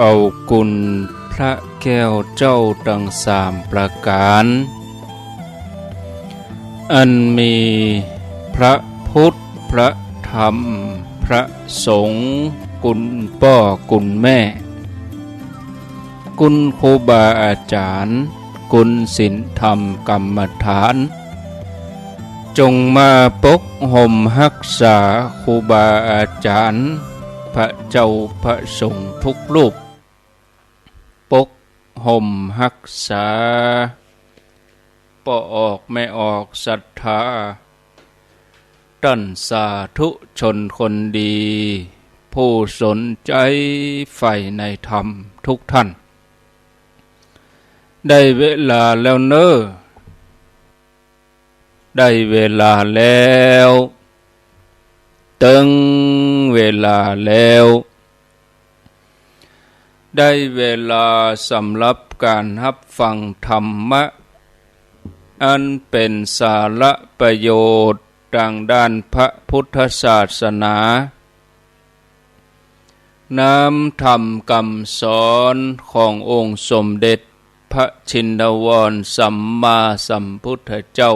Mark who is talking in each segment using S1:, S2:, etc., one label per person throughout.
S1: เอากุลพระแก้วเจ้าดังสามประการอันมีพระพุทธพระธรรมพระสงฆ์กุลพ่อกุลแม่กุลครูบาอาจารย์กุลศีลธรรมกรรมฐานจงมาปกห่มรักษาครูบาอาจารย์พระเจ้าพระสงฆ์ทุกรูปปกห่มรักษาป่อออกไม่ออกศรัทธาตั้นสาธุชนคนดีผู้สนใจใฝ่ในธรรมทุกท่านได้เวลาแล้วเนอะได้เวลาแล้วตึงเวลาแล้วได้เวลาสำหรับการรับฟังธรรมะอันเป็นสาระประโยชน์ทางด้านพระพุทธศาสนาน้ำธรรมคำสอนขององค์สมเด็จพระชินวรสัมมาสัมพุทธเจ้า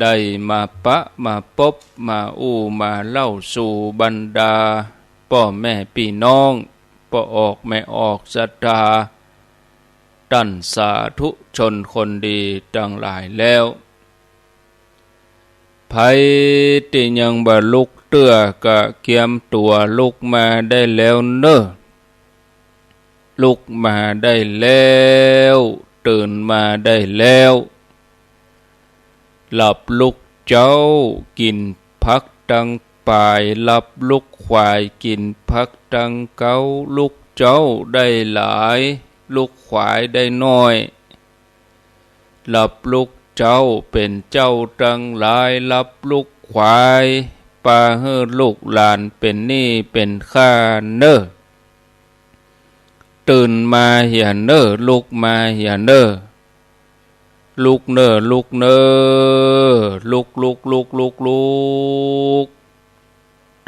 S1: ได้มาปะมาพบมามาเล่าสู่บรรดาพ่อแม่พี่น้องป่อออกไม่ออกศรัทธาตั้นสาธุชนคนดีทั้งหลายแล้วไผที่ยังบ่ลุกเตื้อกะเกียมตัวลุกมาได้แล้วเนอะลุกมาได้แล้วตื่นมาได้แล้วหลับลุกเจ้ากินพักดังปลายหลับลุกควายกินพักดังเก้าลุกเจ้าได้หลายลุกควายได้น้อยหลับลุกเจ้าเป็นเจ้าดังหลายหลับลุกควายปาเฮือลูกหลานเป็นนี่เป็นข้าเนอตื่นมาเหี่ยเนอลุกมาเหี่ยเนอลุกเนอลุกเนอลุก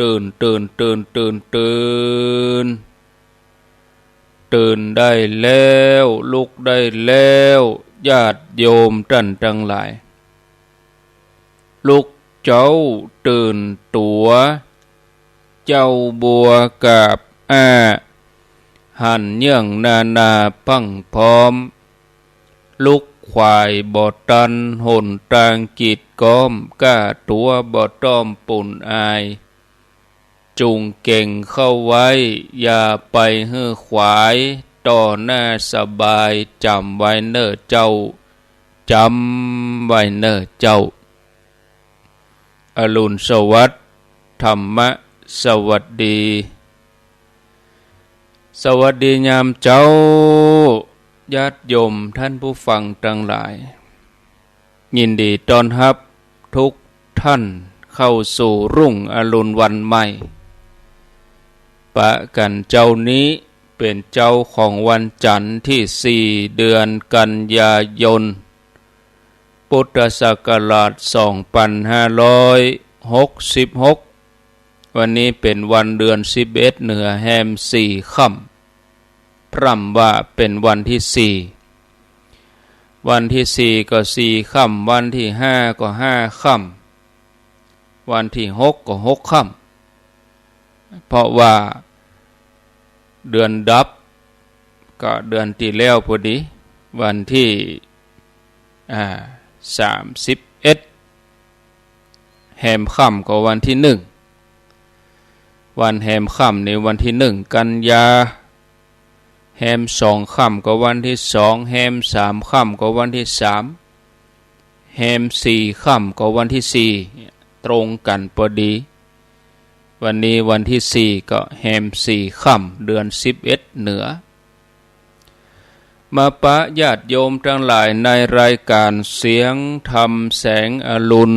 S1: ตื่นตื่นได้แล้วลุกได้แล้วญาติโยมท่านทั้งหลายลุกเจ้าตื่นตัวเจ้าบัวกับหันเยื่องนาพังพร้อมลุกควายบ่ตันหนตางกีดก้อมก้าตัวบ่ต้อมปุ่นอายจุงเก่งเข้าไว้อย่าไปเฮือขวายต่อหน้าสบายจำไว้เนอเจ้าจำไว้เนอเจ้าอรุณสวัสดิ์ธรรมะสวัสดีสวัสดียามเจ้าญาติโยมท่านผู้ฟังทั้งหลายยินดีต้อนรับทุกท่านเข้าสู่รุ่งอรุณวันใหม่ปะกันเจ้านี้เป็นเจ้าของวันจันทร์ที่4เดือนกันยายนพุทธศักราช2566วันนี้เป็นวันเดือน11เหนือแฮม4ค่ำพร่ำว่าเป็นวันที่4วันที่4ก็4ค่ำวันที่5ก็5ค่ำวันที่6ก็6ค่ำเพราะว่าเดือนดับก็เดือนที่แล้วพอดีวันที่31แฮมค่ำก็วันที่1วันแฮมค่ำในวันที่1กันยาแฮม2ค่ำก็วันที่2แฮม3ค่ำก็วันที่3แฮม4ค่ำก็วันที่4ตรงกันพอดีวันนี้วันที่4ก็แฮม4ค่ำเดือน11เหนือมาปะญาติโยมทั้งหลายในรายการเสียงธรรมแสงอรุณ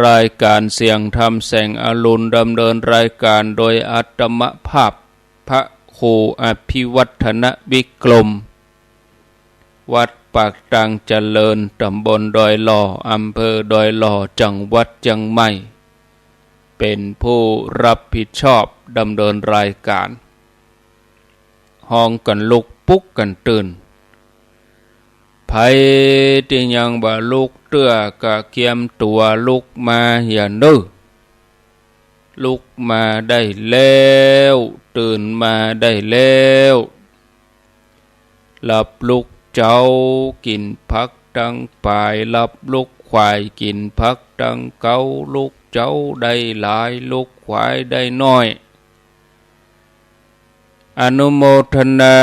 S1: รายการเสียงธรรมแสงอรุณดำเนินรายการโดยอาตมภาพพระครูอภิวัฒนวิกรมวัดปากตังเจริญตำบลดอยหล่ออำเภอดอยหล่อจังหวัดเชียงใหม่ เป็นผู้รับผิดชอบดำเนินรายการห้องกันลุกปุ๊กกันตื่นไผที่ยังบ่ลุกเตื้อกะเกียมตัวลุกมาอย่านึกลุกมาได้แล้วตื่นมาได้แล้วหลับลุกเจ้ากินพักตั้งปลายหลับลุกควายกินพักตั้งเกาลุกเจ้าได้หลายลุกควายได้น้อยอนุโมทนา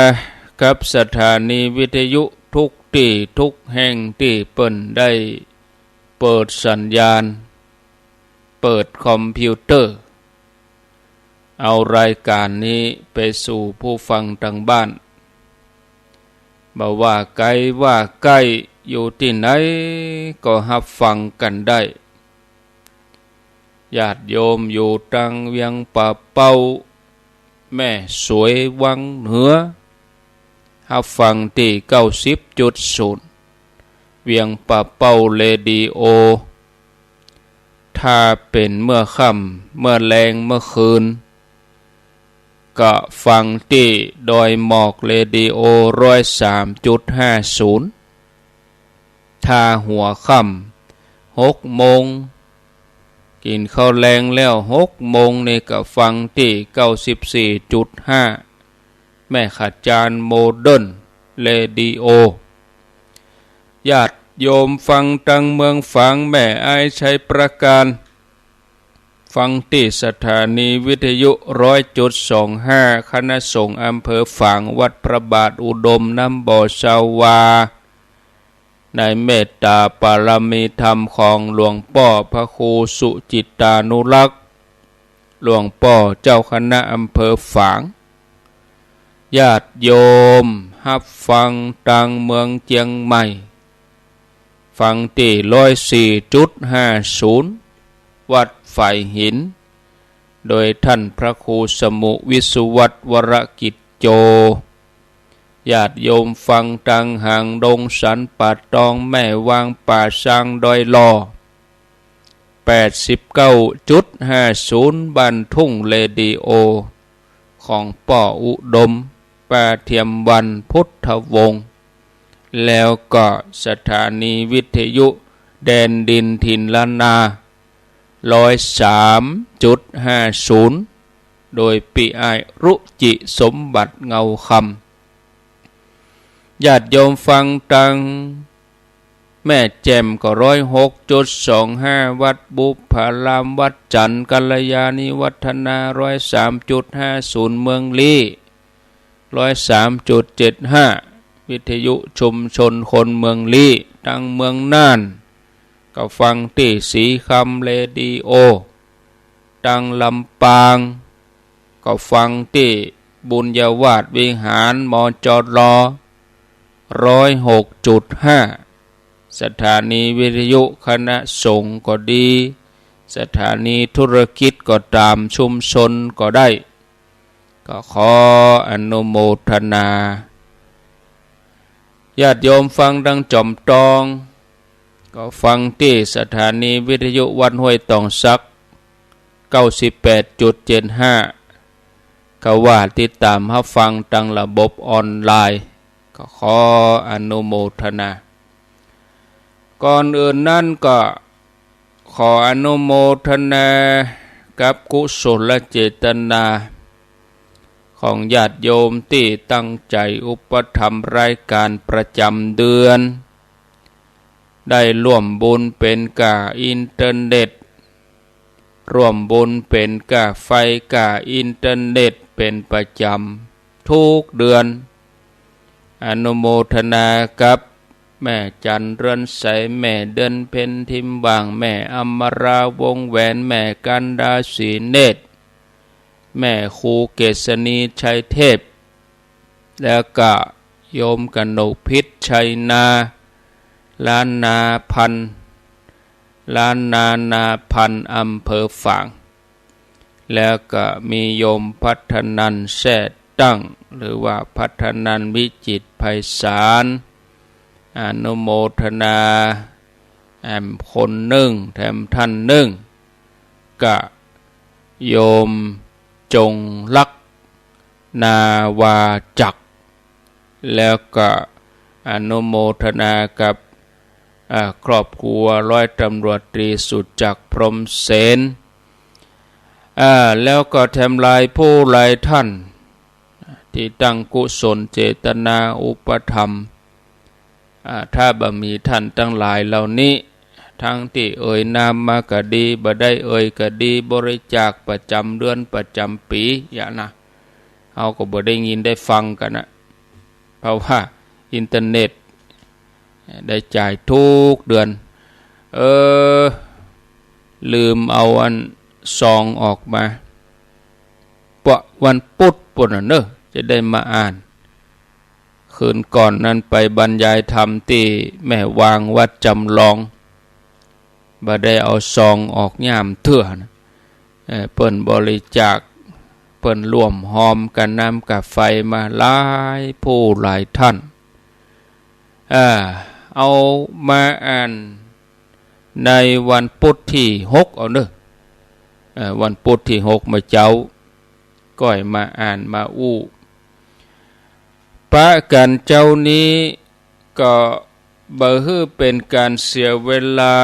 S1: กับสถานีวิทยุทุกที่ทุกแห่งที่เปิ้นได้เปิดสัญญาณเปิดคอมพิวเตอร์เอารายการนี้ไปสู่ผู้ฟังทางบ้านบ่ว่าไกลว่าใกล้อยู่ที่ไหนก็รับฟังกันได้ญาติโยมอยู่ตังเวียงป่าเป้าแม่สวยวังเหนือรับฟังที่ 90.0 เวียงป่าเป้าเรดิโอถ้าเป็นเมื่อค่ำเมื่อแลงเมื่อคืนก็ฟังที่ดอยหมอกเรดิโอ103.50ถ้าหัวค่ำ6 โมงกินข้าวแรงแล้ว6 โมงนี่ก็ฟังที่ 94.5 แม่ขจารโมเดิร์นเรดิโอญาติโยมฟังตังเมืองฝางแม่อายชัยประการฟังที่สถานีวิทยุ 100.25 คณะสงฆ์อำเภอฝางวัดพระบาทอุดมน้ำบ่อชาวาในเมตตาปารมีธรรมของหลวงพ่อพระครูสุจิตานุรักษ์หลวงพ่อเจ้าคณะอำเภอฝางญาติโยมรับฟังตังเมืองเจียงใหม่ฟังที่ 104.50 วัดฝ่ายหินโดยท่านพระครูสมุวิสุวัตวรกิจโจญาติโยมฟังตังหางดงสันป่าตองแม่วางป่าช้างดอยลอ 89.50 บ้านทุ่งเรดิโอของป่ออุดมป่าเทียมวันพุทธวงศ์แล้วก็สถานีวิทยุแดนดินถิ่นล้านนา 103.50 โดยปิอายรุจิสมบัติเงาคำญาติโยมฟังตังแม่แจ่มก็ 106.25 วัดบุพารามวัดจันทร์กัลยาณิวัฒนา 103.50 เมืองลี้ 103.75 วิทยุชุมชนคนเมืองลี้ตังเมืองน่านก็ฟังที่สีคำเรดิโอตังลำปางก็ฟังที่บุญญาวาสวิหารมจร106.5 สถานีวิทยุคณะสงฆ์ก็ดีสถานีธุรกิจก็ตามชุมชนก็ได้ก็ขออนุโมทนาญาติโยมฟังดังจอมตองก็ฟังที่สถานีวิทยุวัดห้วยตองซัก 98.75 ก็ว่าติดตามรับฟังทางระบบออนไลน์ก็ขออนุโมทนาก่อนอื่นนั่นก็ขออนุโมทนากับกุศลเจตนาของญาติโยมที่ตั้งใจอุปถัมภ์รายการประจำเดือนได้ร่วมบุญเป็นกาอินเทอร์เน็ตร่วมบุญเป็นกาไฟกาอินเทอร์เน็ตเป็นประจำทุกเดือนอนุโมทนากับแม่จันเรือนใสแม่เดินเพ็ญทิมบางแม่อมราวงแหวนแม่กันดาสีเนตรแม่ครูเกษณีชัยเทพแล้วก็โยมกนกพิษชัยนาล้านนาพันอำเภอฝางแล้วก็มีโยมพัฒนันแซ่ตั้งหรือว่าพัฒนันวิจิตรไพศาลอนุโมทนาแอมคนหนึ่งแถมท่านหนึ่งก็ โยมจงรักนาวาจักแล้วก็อนุโมทนากับครอบครัวร้อยตำรวจตรีสุจักรพรหมเสนแล้วก็แทำลายผู้หลายท่านที่ตั้งกุศลเจตนาอุปธรรมถ้าบ่มีท่านตั้งหลายเหล่านี้ทั้งที่เอ่ยนามมาก็ดีบ่ได้เอ่ยก็ดีบริจาคประจำเดือนประจำปีอย่างนะเฮาก็บ่ได้ยินได้ฟังกันนะเพราะว่าอินเทอร์เน็ตได้จ่ายทุกเดือนลืมเอาอันซองออกมาปะวันพุธปุ่นน่ะเนอะจะได้มาอ่านคืนก่อนนั้นไปบรรยายธรรมที่แม่วางวัดจำลองบ่ได้เอาซองออกย่ามเถื่อนะเปิ้นบริจาคเปิ้นร่วมหอมกันน้ำกับไฟมาหลายผู้หลายท่านเอามาอ่านในวันพุธที่6เอาเนอะวันพุธที่6มาเจ้าก้อยมาอ่านมาอู้ปะกันเจ้านี้ก็บ่ฮื้อเป็นการเสียเวลา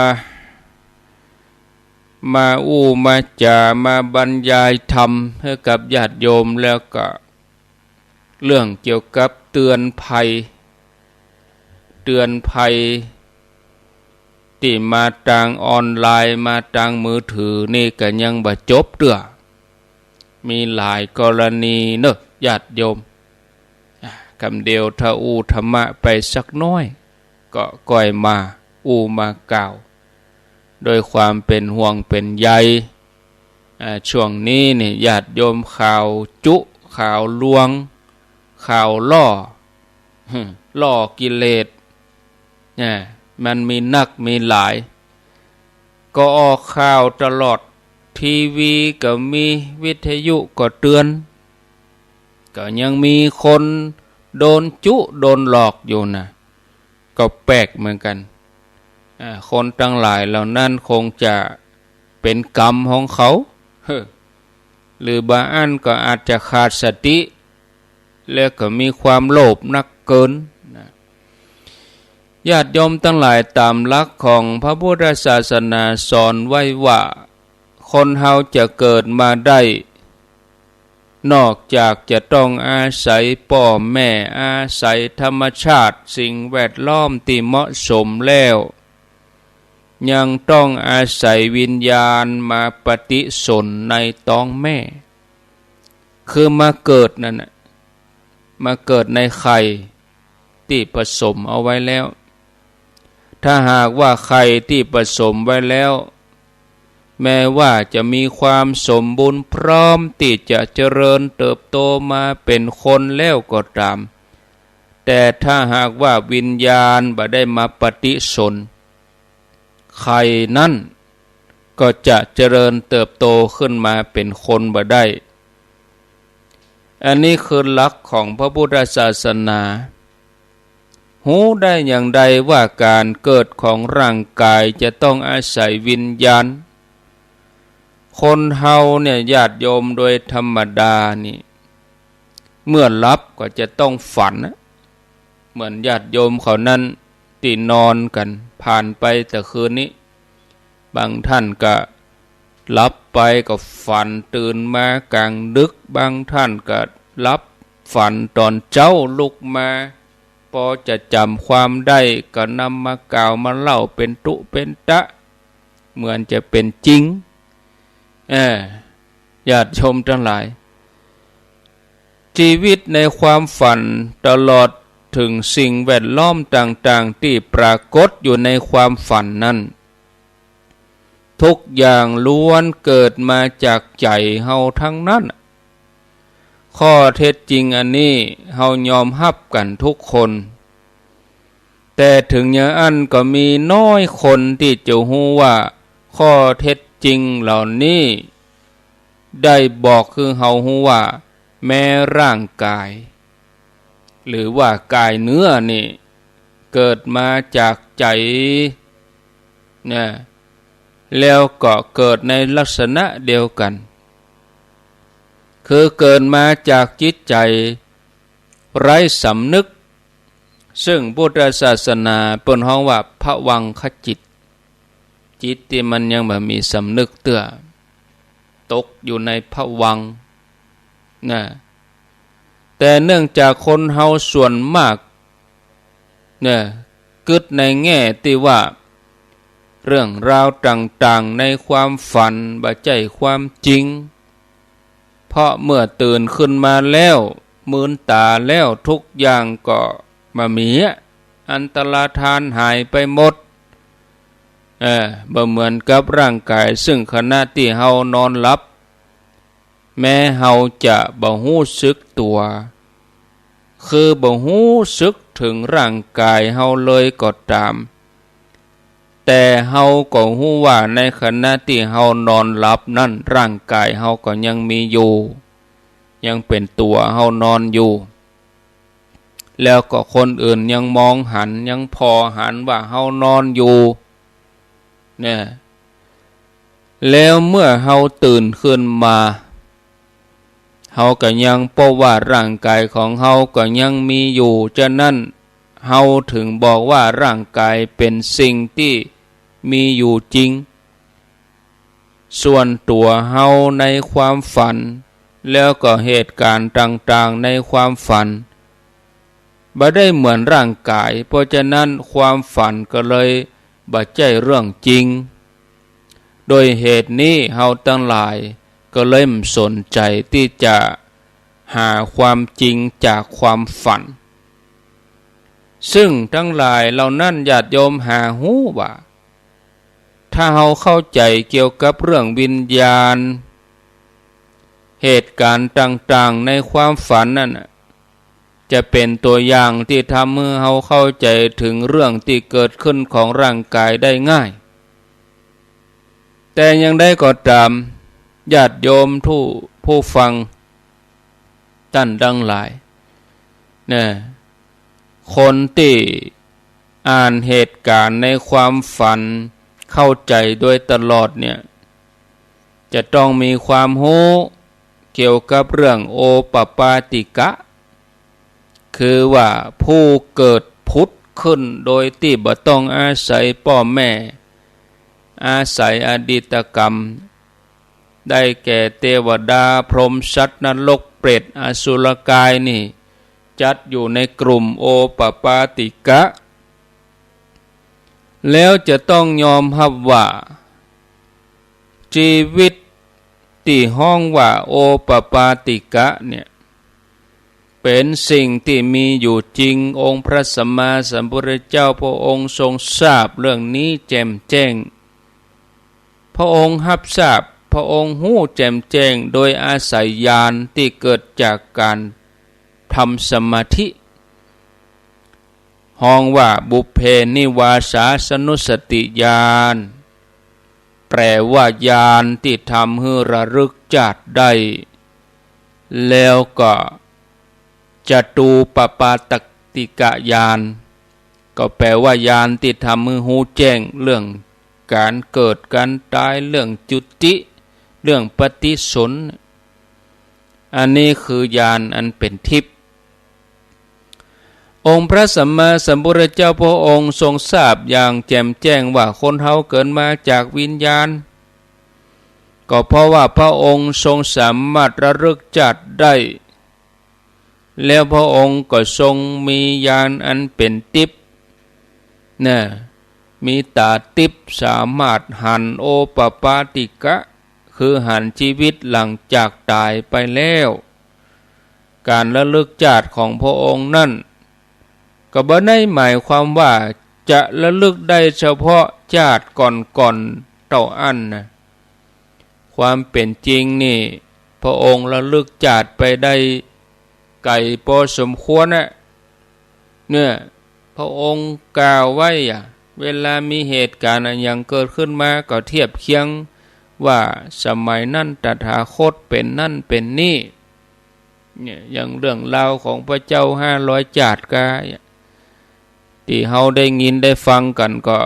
S1: มาอู้มาจามาบรรยายธรรมให้กับญาติโยมแล้วก็เรื่องเกี่ยวกับเตือนภัยที่มาทางออนไลน์มาทางมือถือนี่ก็ยังบ่จบเด้อมีหลายกรณีเนอะญาติโยมคำเดียวถ้าอู้ธรรมะไปสักน้อยก็ก่อยมาอู้มากล่าวโดยความเป็นห่วงเป็นใยช่วงนี้นี่ญาติโยมข่าวจุข่าวลวงข่าวล่อกิเลสมันมีนักมีหลายก็ออกข่าวตลอดทีวีก็มีวิทยุก็เตือนก็ยังมีคนโดนจุโดนหลอกอยู่นะก็แปลกเหมือนกันคนทั้งหลายเหล่านั้นคงจะเป็นกรรมของเขาหรือบางอันก็อาจจะขาดสติแล้วก็มีความโลภนักเกินญาติโยมทั้งหลายตามหลักของพระพุทธศาสนาสอนไว้ว่าคนเฮาจะเกิดมาได้นอกจากจะต้องอาศัยพ่อแม่อาศัยธรรมชาติสิ่งแวดล้อมที่เหมาะสมแล้วยังต้องอาศัยวิญญาณมาปฏิสนธิในท้องแม่คือมาเกิดนั่นน่ะมาเกิดในไข่ที่ผสมเอาไว้แล้วถ้าหากว่าไข่ที่ผสมไว้แล้วแม้ว่าจะมีความสมบูรณ์พร้อมที่จะเจริญเติบโตมาเป็นคนแล้วก็ตามแต่ถ้าหากว่าวิญญาณบ่ได้มาปฏิสนธิไข่นั้นก็จะเจริญเติบโตขึ้นมาเป็นคนบ่ได้อันนี้คือหลักของพระพุทธศาสนาหูได้อย่างใดว่าการเกิดของร่างกายจะต้องอาศัยวิญญาณคนเฮาเนี่ยญาติโยมโดยธรรมดานี่เมื่อหลับก็จะต้องฝันเหมือนญาติโยมเขานั้นที่นอนกันผ่านไปแต่คืนนี้บางท่านก็หลับไปก็ฝันตื่นมากลางดึกบางท่านก็หลับฝันตอนเจ้าลุกมาพอจะจำความได้ก็นำมากล่าวมาเล่าเป็นตุเป็นตะเหมือนจะเป็นจริงญาติชมทั้งหลายชีวิตในความฝันตลอดถึงสิ่งแวดล้อมต่างๆที่ปรากฏอยู่ในความฝันนั้นทุกอย่างล้วนเกิดมาจากใจเฮาทั้งนั้นข้อเท็จจริงอันนี้เฮายอมรับกันทุกคนแต่ถึงอย่างนั้นก็มีน้อยคนที่จะรู้ว่าข้อเท็จจริงเหล่านี้ได้บอกคือเฮารู้ว่าแม้ร่างกายหรือว่ากายเนื้อนี่เกิดมาจากใจเนี่ยแล้วก็เกิดในลักษณะเดียวกัน คือเกิดมาจากจิตใจไร้สำนึกซึ่งพุทธศาสนาเปิ้นฮ้องว่าภวังคจิตจิตที่มันยังบ่มีสำนึกเตื้อตกอยู่ในภวังค์นะแต่เนื่องจากคนเฮาส่วนมากเนี่ยกึดในแง่ที่ว่าเรื่องราวต่างๆในความฝันบ่ใช่ความจริงเพราะเมื่อตื่นขึ้นมาแล้วมืนตาแล้วทุกอย่างก็มามีอันตรธานหายไปหมดบ่เหมือนกับร่างกายซึ่งขณะที่เฮานอนหลับแม้เฮาจะบ่รู้สึกตัวคือบ่รู้สึกถึงร่างกายเฮาเลยก็ตามแต่เฮาก็รู้ว่าในขณะที่เฮานอนหลับนั่นร่างกายเฮาก็ยังมีอยู่ยังเป็นตัวเฮานอนอยู่แล้วก็คนอื่นยังมองหันยังพอหันว่าเฮานอนอยู่เนี่ยแล้วเมื่อเฮาตื่นขึ้นมาเฮาก็ยังพบว่าร่างกายของเฮาก็ยังมีอยู่ฉะนั้นเฮาถึงบอกว่าร่างกายเป็นสิ่งที่มีอยู่จริงส่วนตัวเฮาในความฝันแล้วก็เหตุการณ์ต่างๆในความฝันบ่ได้เหมือนร่างกายเพราะฉะนั้นความฝันก็เลยบ่ใช่เรื่องจริงโดยเหตุนี้เฮาทั้งหลายก็เลยสนใจที่จะหาความจริงจากความฝันซึ่งทั้งหลายเหล่านั้นญาติโยมหาฮู้ว่าถ้าเฮาเข้าใจเกี่ยวกับเรื่องวิญญาณเหตุการณ์ต่างๆในความฝันนั่นจะเป็นตัวอย่างที่ทำให้เฮาเข้าใจถึงเรื่องที่เกิดขึ้นของร่างกายได้ง่ายแต่ยังได้ก็ตามญาติโยมผู้ฟังท่านทั้งหลายเนี่ยคนที่อ่านเหตุการณ์ในความฝันเข้าใจโดยตลอดเนี่ยจะต้องมีความรู้เกี่ยวกับเรื่องโอปปาติกะคือว่าผู้เกิดผุดขึ้นโดยที่บ่ต้องอาศัยพ่อแม่อาศัยอดีตกรรมได้แก่เทวดาพรหมสัตว์นรกเปรตอสุรกายนี่จัดอยู่ในกลุ่มโอปปาติกะแล้วจะต้องยอมรับว่าชีวิตที่ห้องว่าโอปปาติกะเนี่ยเป็นสิ่งที่มีอยู่จริงองค์พระสัมมาสัมพุทธเจ้าพระองค์ทรงทราบเรื่องนี้แจ่มแจ้งพระองค์รับทราบพระองค์หู้แจ่มแจ้งโดยอาศัยญาณที่เกิดจากการทำสมาธิห้องว่าบุพเพนิวาสาสนุสติญาณแปลว่าญาณที่ทำให้ระลึกชาติได้แล้วก็จตูปปาตติกญาณก็แปลว่าญาณที่ทำให้หู้แจ้งเรื่องการเกิดการตายเรื่องจุติเรื่องปฏิสนธิอันนี้คือญาณอันเป็นทิพย์องค์พระสัมมาสัมพุทธเจ้าพระองค์ทรงทราบอย่างแจ่มแจ้งว่าคนเฮาเกิดมาจากวิญญาณก็เพราะว่าพระองค์ทรงสามารถระลึกชาติได้แล้วพระองค์ก็ทรงมีญาณอันเป็นทิพย์มีตาทิพย์สามารถหันโอปปาติกะคือหันชีวิตหลังจากตายไปแล้วการระลึกชาติของพระองค์นั่นก็บ่ได้หมายความว่าจะระลึกได้เฉพาะชาติก่อนเต่าอันนะความเป็นจริงนี่พระองค์ระลึกชาติไปได้ไกลพอสมควรเนี่ยพระองค์กล่าวไว้เวลามีเหตุการณ์อย่างเกิดขึ้นมาก็เทียบเคียงว่าสมัยนั้นตถาคตเป็นนั่นเป็นนี่เนี่ยอย่างเรื่องราวของพระเจ้า500 จาตุกาที่เฮาได้ยินได้ฟังกันก็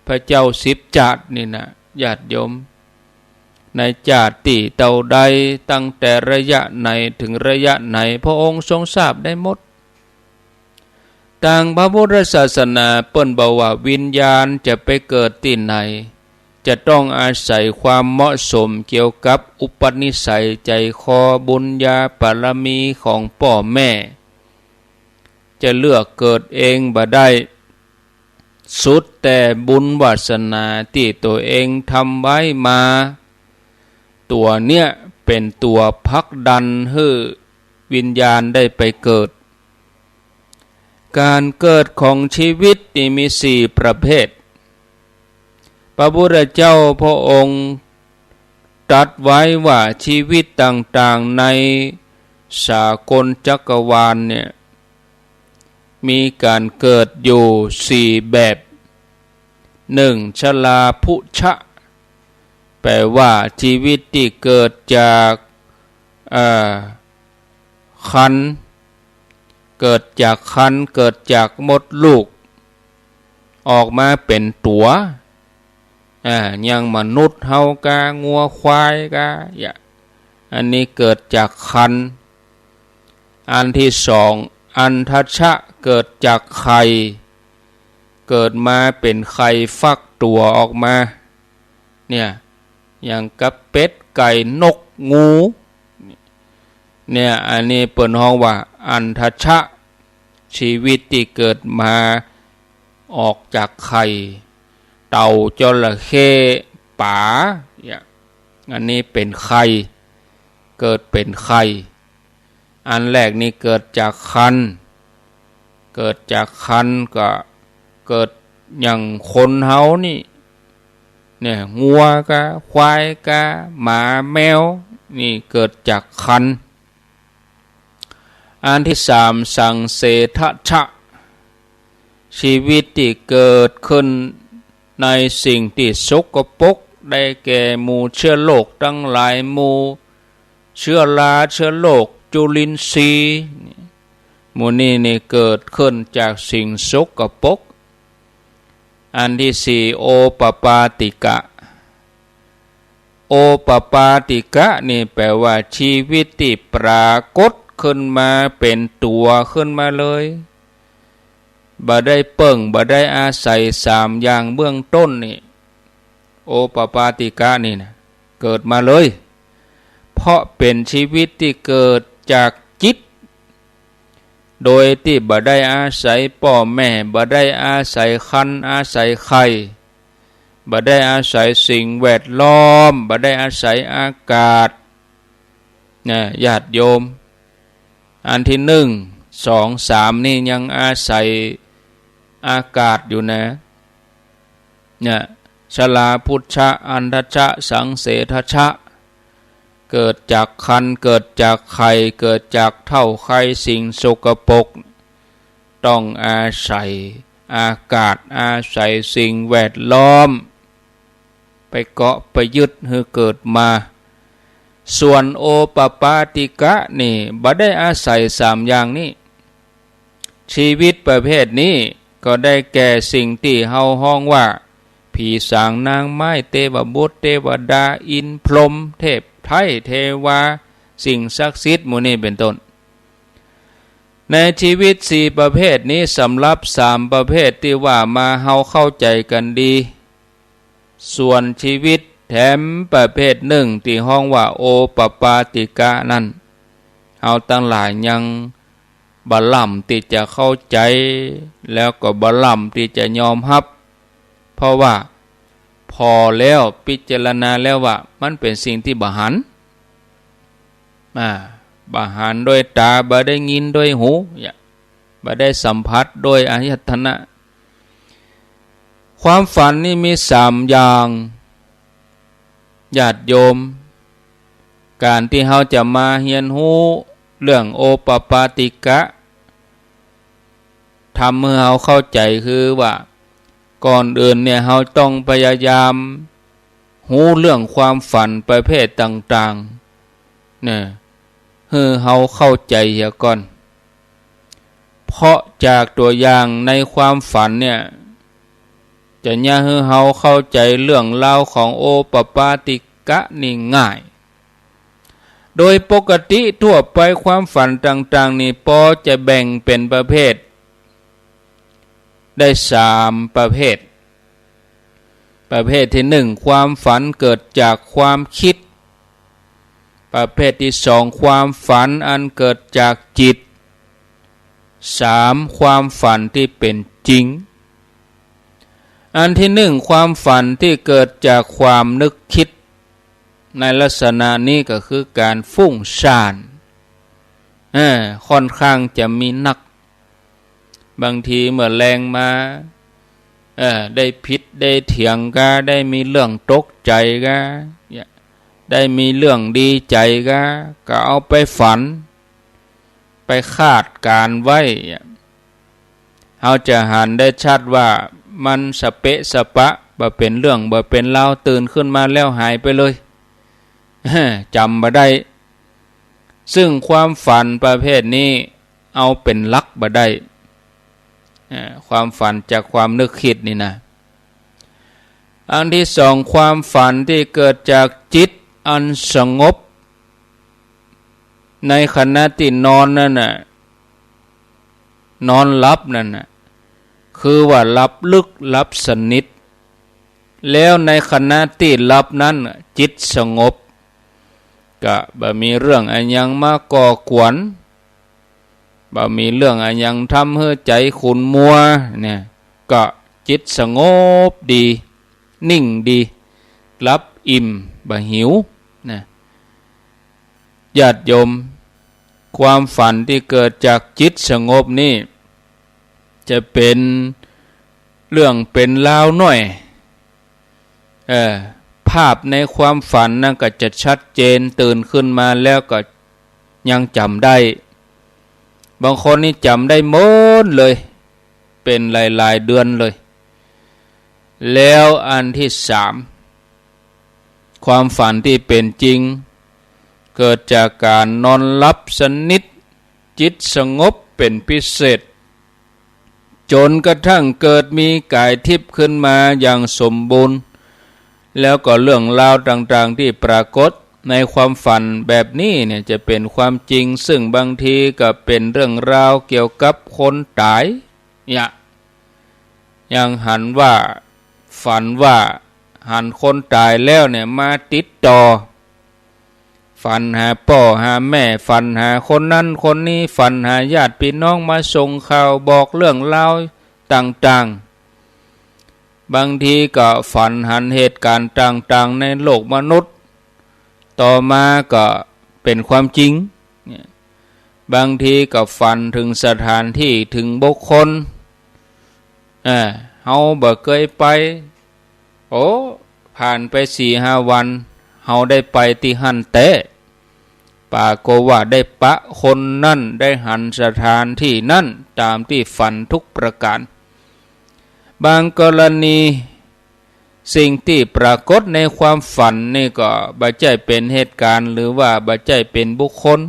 S1: พระเจ้า10 จาตุนี่นะญาติโยม ในจาติเต่าใดตั้งแต่ระยะไหนถึงระยะไหนพระองค์ทรงทราบได้หมดทางพระพุทธศาสนาเปิ้นบอกว่าวิญญาณจะไปเกิดที่ไหนจะต้องอาศัยความเหมาะสมเกี่ยวกับอุปนิสัยใจคอบุญญาบารมีของพ่อแม่จะเลือกเกิดเองบ่ได้สุดแต่บุญวาสนาที่ตัวเองทำไว้มาตัวเนี้ยเป็นตัวผลักดันให้วิญญาณได้ไปเกิดการเกิดของชีวิตนี่มี4ประเภทพระพุทธเจ้าพระองค์ตรัสไว้ว่าชีวิตต่างๆในสากลจักรวาลเนี่ยมีการเกิดอยู่4แบบ1ชราพุชะแปลว่าชีวิตที่เกิดจากคันเกิดจากคันเกิดจากมดลูกออกมาเป็นตัวยังมนุษย์เฮากางัวควายกาอันนี้เกิดจากคันอันที่สองอันทัชชะเกิดจากไข่เกิดมาเป็นไข่ฟักตัวออกมาเนี่ยอย่างกับเป็ดไก่นกงูเนี่ยอันนี้เปิดห้องว่าอันทัชชะชีวิตที่เกิดมาออกจากไข่เต่าจระเข้ป๋าอันนี้เป็นไข่เกิดเป็นไข่อันแรกนี่เกิดจากคันเกิดจากคันก็เกิดอย่างคนเฮานี่เนี่ยงัวกะควายกะหมาแมวนี่เกิดจากคันอันที่สามสังเสทชะชีวิตที่เกิดขึ้นในสิ่งที่สกปรกได้แก่หมู่เชื้อโรคทั้งหลายหมู่เชื้อราเชื้อโรคจุลินทรีย์หมู่นี้นี่เกิดขึ้นจากสิ่งสกปรกอันที่สี่โอปปาติกะโอปปาติกะนี่แปลว่าชีวิตที่ปรากฏขึ้นมาเป็นตัวขึ้นมาเลยบ่ได้เปิ่งบ่ได้อาศัย3อย่างเบื้องต้นนี่โอปปาติกะนี่นะเกิดมาเลยเพราะเป็นชีวิตที่เกิดจากจิตโดยที่บ่ได้อาศัยพ่อแม่บ่ได้อาศัยคันอาศัยไข่บ่ได้อาศัยสิ่งแวดล้อมบ่ได้อาศัยอากาศญาติโยมอันที่1 2 3นี่ยังอาศัยอากาศอยู่นะชราพุชชะอันทัชชะสังเสทชะเกิดจากคันเกิดจากไข่เกิดจากเท่าไข่สิ่งสกปรกต้องอาศัยอากาศอาศัยสิ่งแวดล้อมไปเกาะไปยึดให้เกิดมาส่วนโอปปาติกะนี่บ่ได้อาศัย3อย่างนี้ชีวิตประเภทนี้ก็ได้แก่สิ่งที่เฮาฮ้องว่าผีสางนางไม้เทวบุตรเทวดาอินพรหมเทพไทยเทวาสิ่งศักดิ์สิทธิ์หมู่นี้เป็นต้นในชีวิต4ประเภทนี้สำหรับ3ประเภทที่ว่ามาเฮาเข้าใจกันดีส่วนชีวิตแถมประเภท1ที่ห้องว่าโอปปาติกะนั้นเฮาตั้งหลายยังบ่ล่ำที่จะเข้าใจแล้วก็บ่ล่ำที่จะยอมรับเพราะว่าพอแล้วพิจารณาแล้วว่ามันเป็นสิ่งที่บ่หันบ่หันด้วยตาบ่ได้ยินด้วยหูบ่ได้สัมผัสด้วยอายตนะความฝันนี่มี3อย่างญาติโยมการที่เฮาจะมาเรียนรู้เรื่องโอปปาติกะทำให้เฮาเข้าใจคือว่าก่อนอื่นเนี่ยเฮาต้องพยายามรู้เรื่องความฝันประเภทต่างๆเนี่ยให้เฮาเข้าใจเสียก่อนเพราะจากตัวอย่างในความฝันเนี่ยจะให้เฮาเข้าใจเรื่องราวของโอปปาติ กะนี่ง่ายโดยปกติทั่วไปความฝันต่างๆนี่พอจะแบ่งเป็นประเภทได้3ประเภทประเภทที่1ความฝันเกิดจากความคิดประเภทที่2ความฝันอันเกิดจากจิต3ความฝันที่เป็นจริงอันที่1ความฝันที่เกิดจากความนึกคิดในลักษณะนี้ก็คือการฟุ้งซ่านค่อนข้างจะมีนักบางทีเมื่อแรงมาได้ผิดได้เถียงก็ได้มีเรื่องตกใจก็ได้มีเรื่องดีใจก็เอาไปฝันไปคาดการไว้เราจะหันได้ชัดว่ามันสเปะสปะบ่เป็นเรื่องบ่เป็นเล่าตื่นขึ้นมาแล้วหายไปเลยจำบ่ได้ซึ่งความฝันประเภทนี้เอาเป็นหลักบ่ได้ความฝันจากความนึกคิดนี่นะอันที่2ความฝันที่เกิดจากจิตอันสงบในขณะที่นอนนั่นน่ะนอนหลับนั่นน่ะคือว่าหลับลึกหลับสนิทแล้วในขณะที่หลับนั้นจิตสงบก็บ่มีเรื่องอันยังมาก่อกวนบ่มีเรื่องอันยังทำให้ใจขุ่นมัวเนี่ยก็จิตสงบดีนิ่งดีหลับอิ่มบ่หิวนะญาติโยมความฝันที่เกิดจากจิตสงบนี่จะเป็นเรื่องเป็นราวหน่อยภาพในความฝันนั่นก็จะชัดเจนตื่นขึ้นมาแล้วก็ยังจำได้บางคนนี่จำได้หมดเลยเป็นหลายๆเดือนเลยแล้วอันที่3ความฝันที่เป็นจริงเกิดจากการนอนหลับสนิทจิตสงบเป็นพิเศษจนกระทั่งเกิดมีกายทิพย์ขึ้นมาอย่างสมบูรณ์แล้วก็เรื่องราวต่างๆที่ปรากฏในความฝันแบบนี้เนี่ยจะเป็นความจริงซึ่งบางทีก็เป็นเรื่องราวเกี่ยวกับคนตายอย่างหันว่าฝันว่าหันคนตายแล้วเนี่ยมาติดต่อฝันหาพ่อหาแม่ฝันหาคนนั้นคนนี้ฝันหาญาติพี่น้องมาส่งข่าวบอกเรื่องราวต่างๆบางทีก็ฝันหันเหตุการณ์ต่างๆในโลกมนุษย์ต่อมาก็เป็นความจริงบางทีก็ฝันถึงสถานที่ถึงบุคคลเฮาบ่เคยไปผ่านไป 4-5 วันเฮาได้ไปที่หันแต่ปากก็ว่าได้ปะคนนั่นได้หันสถานที่นั่นตามที่ฝันทุกประการบางกรณีสิ่งที่ปรากฏในความฝันนี่ก็บ่ใช่เป็นเหตุการณ์หรือว่าบ่ใช่เป็นบุคคล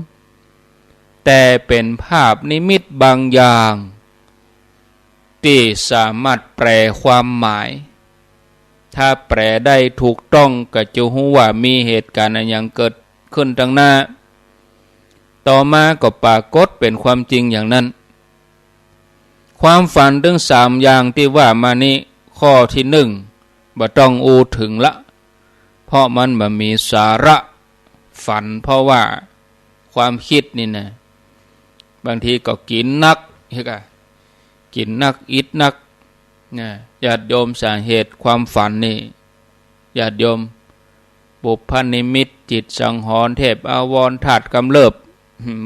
S1: แต่เป็นภาพนิมิตบางอย่างที่สามารถแปลความหมายถ้าแปลได้ถูกต้องก็จะรู้ว่ามีเหตุการณ์อย่างเกิดขึ้นตั้งหน้าต่อมาก็ปรากฏเป็นความจริงอย่างนั้นความฝันถึง3อย่างที่ว่ามานี้ข้อที่1บ่ต้องอูถึงละเพราะมันบ่มีสาระฝันเพราะว่าความคิดนี่นะบางทีก็กินนักกินนักอิดนักญาติโยมสาเหตุความฝันนี่ญาติโยมบุพนิมิตจิตสังหรณ์เทพอาวรณ์ธาตุกำเริบ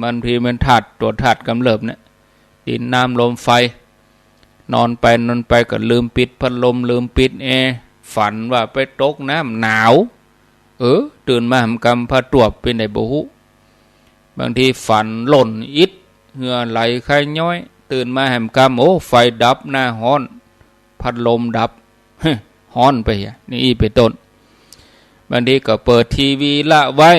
S1: บางทีมันธาตุตัวธาตุกำเริบเนี่ยดินน้ำลมไฟนอนไปก็ลืมปิดพัดลมลืมปิดแอร์ฝันว่าไปตกน้ำหนาวตื่นมาหำกำพระตวบเป็นไดบ่ฮู้บางทีฝันหล่นอิดเหงื่อไหลไข้ย้อยตื่นมาหำกำไฟดับหน้าฮ้อนพัดลมดับฮ้อนไปนี่เป็นต้นบางทีก็เปิดทีวีละไว้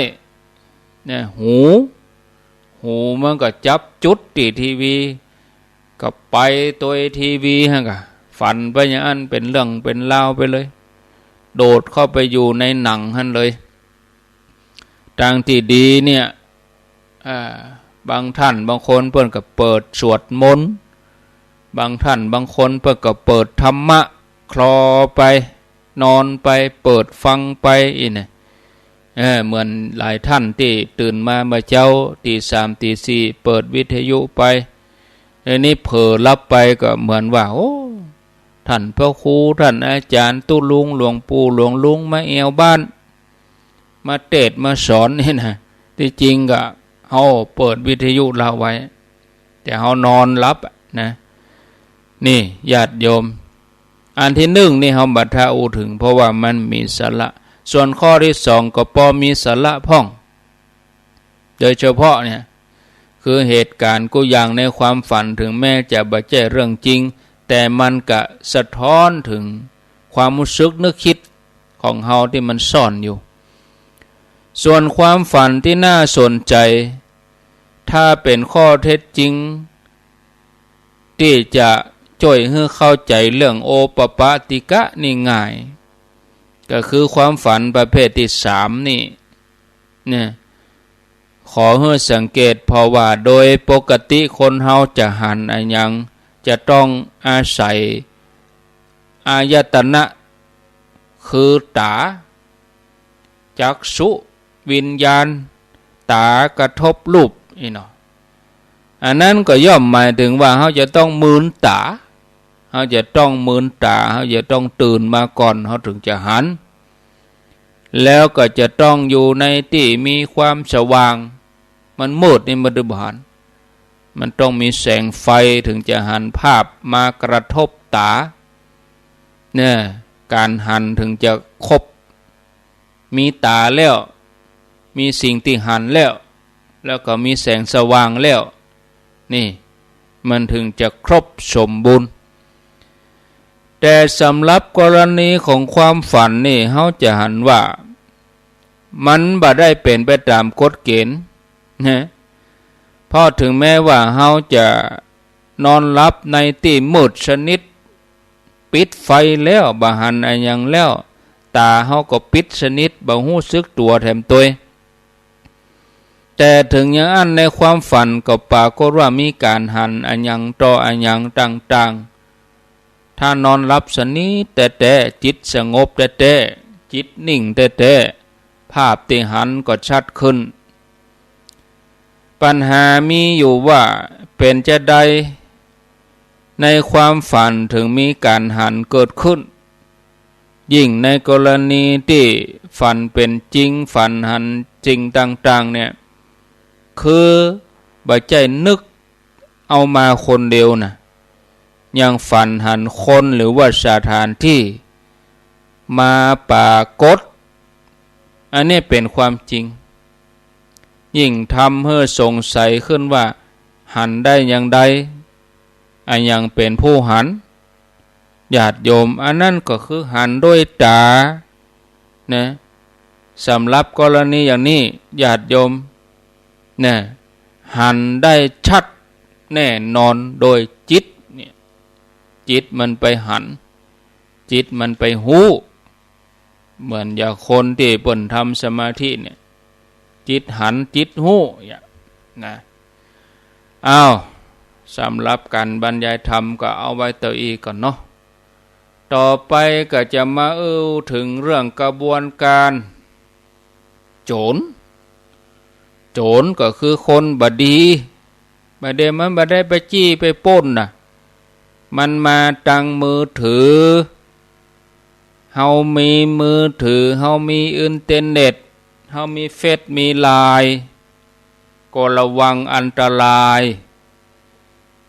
S1: เนี่ยหูมันก็จับจุดที่ทีวีก็ไปตัวทีวีฮะกะฝันไปอย่างนั้นเป็นเรื่องเป็นราวไปเลยโดดเข้าไปอยู่ในหนังหั่นเลย ทางที่ดีเนี่ยบางท่านบางคนเพิ่นก็เปิดสวดมนต์บางท่านบางคนเพิ่นก็เปิดธรรมะคลอไปนอนไปเปิดฟังไปอีกเนี่ยเหมือนหลายท่านที่ตื่นมาเมื่อเช้าตีสามตีสี่เปิดวิทยุไปอันนี้เผลอรับไปก็เหมือนว่าโอ้ท่านพระครูท่านอาจารย์ตุลุงหลวงปู่หลวงลุงมาแอวบ้านมาเทศมาสอนนี่นะที่จริงก็เฮาเปิดวิทยุเราไว้แต่เฮานอนรับนะนี่ญาติโยมอันที่หนึ่งนี่เฮาบัดทาอูถึงเพราะว่ามันมีสาระส่วนข้อที่สองก็พอมีสาระพ่องโดยเฉพาะเนี่ยคือเหตุการณ์กูอย่างในความฝันถึงแม้จะบ่ใช่เรื่องจริงแต่มันก็สะท้อนถึงความรู้สึกนึกคิดของเฮาที่มันซ่อนอยู่ส่วนความฝันที่น่าสนใจถ้าเป็นข้อเท็จจริงที่จะช่วยให้เข้าใจเรื่องโอปปาติกะนี่ง่ายก็คือความฝันประเภทที่สามนี่เนี่ยขอให้สังเกตเพราะว่าโดยปกติคนเฮาจะหันอันยังจะต้องอาศัยอายตนะคือตาจักษุวิญญาณตากระทบรูปนี่เนาะอันนั้นก็ย่อมหมายถึงว่าเฮาจะต้องมืนตาเฮาจะต้องมืนตาเฮาจะต้องตื่นมาก่อนเฮาถึงจะหันแล้วก็จะต้องอยู่ในที่มีความสว่างมันมืดนี่มันบ่หันมันต้องมีแสงไฟถึงจะหันภาพมากระทบตาเนี่ยการหันถึงจะครบมีตาแล้วมีสิ่งที่หันแล้วก็มีแสงสว่างแล้วนี่มันถึงจะครบสมบูรณ์แต่สำหรับกรณีของความฝันนี่เฮาจะหันว่ามันบ่ได้เป็นไปตามกฎเกณฑ์นะเพราะถึงแม้ว่าเฮาจะนอนหลับในที่มืดสนิทปิดไฟแล้วบ่หันอันยังแล้วตาเฮาก็ปิดสนิทบ่รู้สึกตัวแถมตัวแต่ถึงอย่างนั้นในความฝันก็ปรากฏว่ามีการหันอันยังต่ออันยังต่างๆถ้านอนหลับสนิทแต่จิตสงบแต่จิตนิ่งแต่ภาพที่หันก็ชัดขึ้นปัญหามีอยู่ว่าเป็นจะใดในความฝันถึงมีการหันเกิดขึ้นยิ่งในกรณีที่ฝันเป็นจริงฝันหันจริงต่างๆเนี่ยคือบ่ใจนึกเอามาคนเดียวนะยังฝันหันคนหรือว่าสถานที่มาปรากฏอันนี้เป็นความจริงยิ่งทำให้สงสัยขึ้นว่าหันได้อย่างใดอันยังเป็นผู้หันญาติโยมอันนั้นก็คือหันด้วยตานะสำหรับกรณีอย่างนี้ญาติโยมนะหันได้ชัดแน่นอนโดยจิตเนี่ยจิตมันไปหันจิตมันไปหูเหมือนอย่างคนที่เพิ่นทำสมาธิเนี่ยจิตหันจิตหูอย่างนะสำหรับการบรรยายธรรมก็เอาไว้ตัวอีกก่อนเนาะต่อไปก็จะมาถึงเรื่องกระบวนการโจรก็คือคนบดีบ่ได้มันบ่ได้ไปจี้ไปปล้นน่ะมันมาตั้งมือถือเฮามีมือถือเฮามีอินเทอร์เน็ตเฮามีเฟซมีไลน์ก็ระวังอันตราย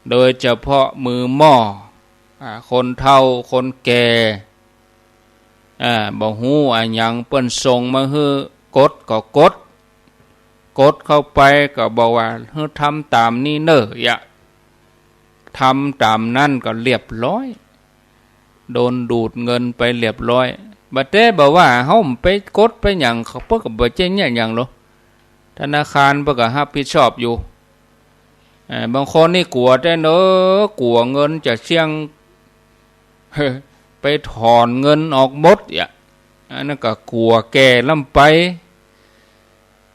S1: โดยเฉพาะมือหม้อคนเฒ่าคนแก่บ่ฮู้อันหยังเปิ้นส่งมาฮื้อกดก็กดเข้าไปก็บอกว่าฮื้อทำตามนี้เน้ออย่าทำตามนั้นก็เรียบร้อยโดนดูดเงินไปเรียบร้อยบัดแต่บอกว่าเฮาไปกดไปหยังเขาเพิ่นก็บ่เจ๊งหยังหรอกธนาคารเพิ่นก็รับผิดชอบอยู่บางคนนี่กลัวแต่เนกลัวเงินจะเสี่ยงไปถอนเงินออกหมดอันนั้นก็กลัวแก่ลำไป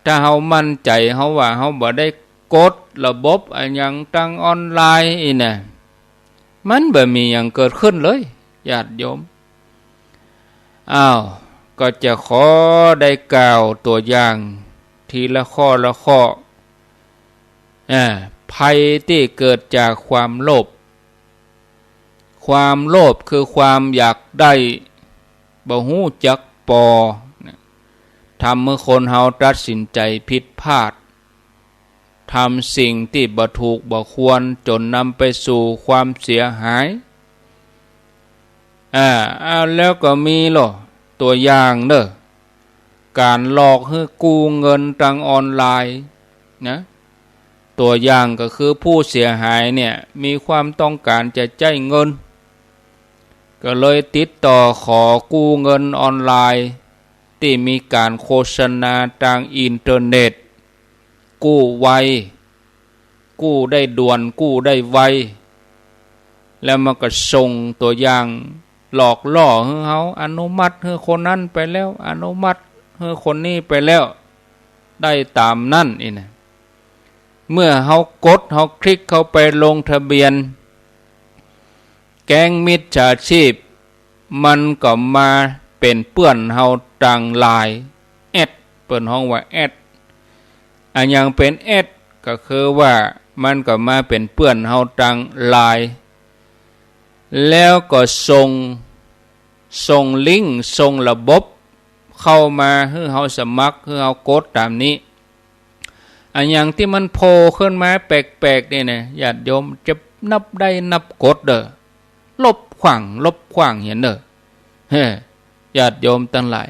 S1: ถ้าเฮามั่นใจเฮาว่าเฮาบ่ได้กดระบบอันหยังตั้งออนไลน์อีน่ะมันบ่มีหยังเกิดขึ้นเลยญาติโยมก็จะขอได้กล่าวตัวอย่างทีละข้อละข้อภัยที่เกิดจากความโลภความโลภคือความอยากได้บ่ฮู้จักปอทำเมื่อคนเฮาตัดสินใจผิดพลาดทำสิ่งที่บ่ถูกบ่ควรจนนำไปสู่ความเสียหายแล้วก็มีตัวอย่างการหลอกให้กู้เงินทางออนไลน์นะตัวอย่างก็คือผู้เสียหายเนี่ยมีความต้องการจะจ่ายเงินก็เลยติดต่อขอกู้เงินออนไลน์ที่มีการโฆษณาทางอินเทอร์เน็ตกู้ไวกู้ได้ด่วนกู้ได้ไวแล้วมันก็ส่งตัวอย่างหลอกล่อให้เฮาอนุมัติให้คนนั้นไปแล้วอนุมัติให้คนนี้ไปแล้วได้ตามนั่นนะเมื่อเฮากดเฮาคลิกเข้าไปลงทะเบียนแก๊งมิจฉาชีพมันก็มาเป็นเปื้อนเฮาต่างลายแอดเปิ้นห้องว่าแอดอันยังเป็นแอดก็คือว่ามันก็มาเป็นเปื้อนเฮาต่างลายแล้วก็ส่งลิงก์ส่งระบบเข้ามาให้เฮาสมัครให้เฮากดตามนี้อันอย่างที่มันโผล่ขึ้นมาแปลกๆนี่นะญาติโยมจะนับได้นับกดลบขวางเห็นญาติโยมทั้งหลาย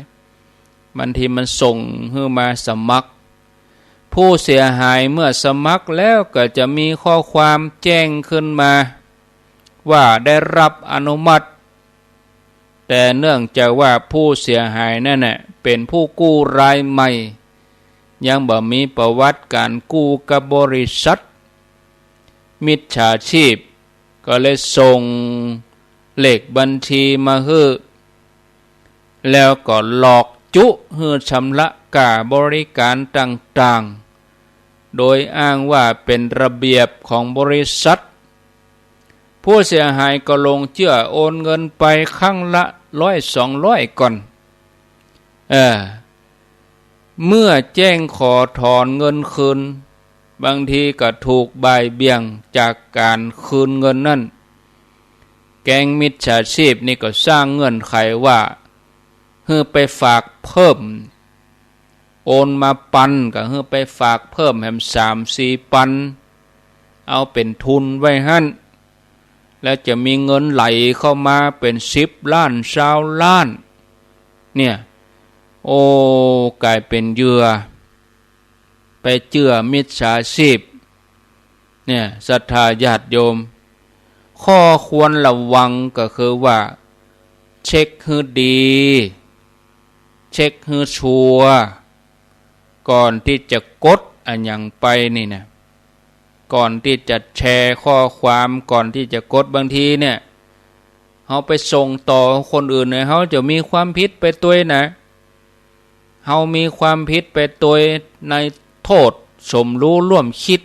S1: บางทีมันส่งให้มาสมัครผู้เสียหายเมื่อสมัครแล้วก็จะมีข้อความแจ้งขึ้นมาว่าได้รับอนุมัติแต่เนื่องจากว่าผู้เสียหายนั่นน่ะเป็นผู้กู้รายใหม่ยังบ่มีประวัติการกู้กับบริษัทมิจฉาชีพก็เลยส่งเลขบัญชีมาให้แล้วก็หลอกจุให้ชำระค่าบริการต่างๆโดยอ้างว่าเป็นระเบียบของบริษัทผู้เสียหายก็ลงเชื่อโอนเงินไปครั้งละ100-200ก่อนเมื่อแจ้งขอถอนเงินคืนบางทีก็ถูกบ่ายเบี่ยงจากการคืนเงินนั่นแก๊งมิจฉาชีพนี่ก็สร้างเงื่อนไขว่าให้ไปฝากเพิ่มโอนมาปันก็ให้ไปฝากเพิ่มแหม3-4 ปันเอาเป็นทุนไว้หั่นแล้วจะมีเงินไหลเข้ามาเป็น10 ล้าน20 ล้านเนี่ยกลายเป็นเหยื่อไปเชื่อมิจฉาชีพเนี่ยศรัทธาญาติโยมข้อควรระวังก็คือว่าเช็คให้ดีเช็คให้ชัวร์ก่อนที่จะกดอันอย่างไปนี่นะก่อนที่จะแชร์ข้อความก่อนที่จะกดบางทีเนี่ยเขาไปส่งต่อคนอื่นเนี่ยเขาจะมีความผิดไปตัวนะเขามีความผิดไปตัวในโทษสมรู้ร่วมคิด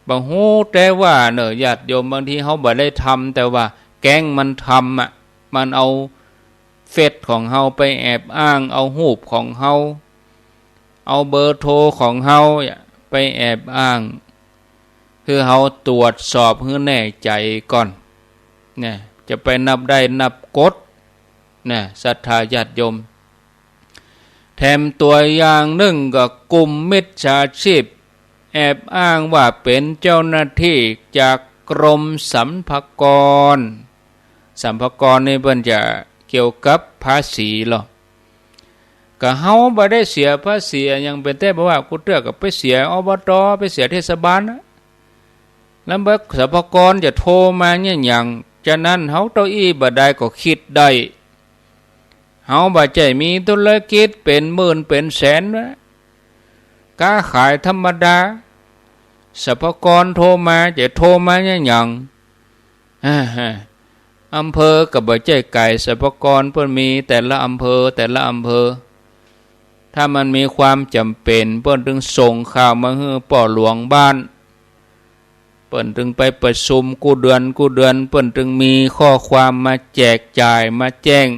S1: บางฮู้แต่ว่าญาติโยมบางทีเขาบ่ได้ทำแต่ว่าแก๊งมันทำมันเอาเฟซของเฮาไปแอบอ้างเอารูปของเฮาเอาเบอร์โทรของเฮาไปแอบอ้างคือเฮาตรวจสอบให้แน่ใจก่อนเนี่ยจะไปนับได้นับกดเนี่ยศรัทธาญาติโยมแถมตัวอย่างหนึ่งก็กลุ่มมิจฉาชีพแอบอ้างว่าเป็นเจ้าหน้าที่จากกรมสรรพากรนี่เพิ่นจะเกี่ยวกับภาษีหรอก็เฮาบ่ได้เสียภาษียังเป็นแต่บอกว่ากูเตือก็ไปเสียอบตไปเสียเทศบาลนะแล้วบักสรรพากรจะโทรมาเนี่ยอย่างฉะนั้นเฮาเต้าอี้บ่ได้ก็คิดได้เฮาบ่ใจมีธุรกิจเป็นหมื่นเป็นแสนนะค้าขายธรรมดาสรรพากรโทรมาจะโทรมาเนี่ยอย่างอำเภอกับบ่ใจไก่สรรพากรเพิ่นมีแต่ละอำเภอ ถ้ามันมีความจำเป็นเปิ้นถึงส่งข่าวมาให้ป่อหลวงบ้านเปิ้นถึงไปประชุมกู้เดือนเปิ้นถึงมีข้อความมาแจกจ่ายมาแจ้ง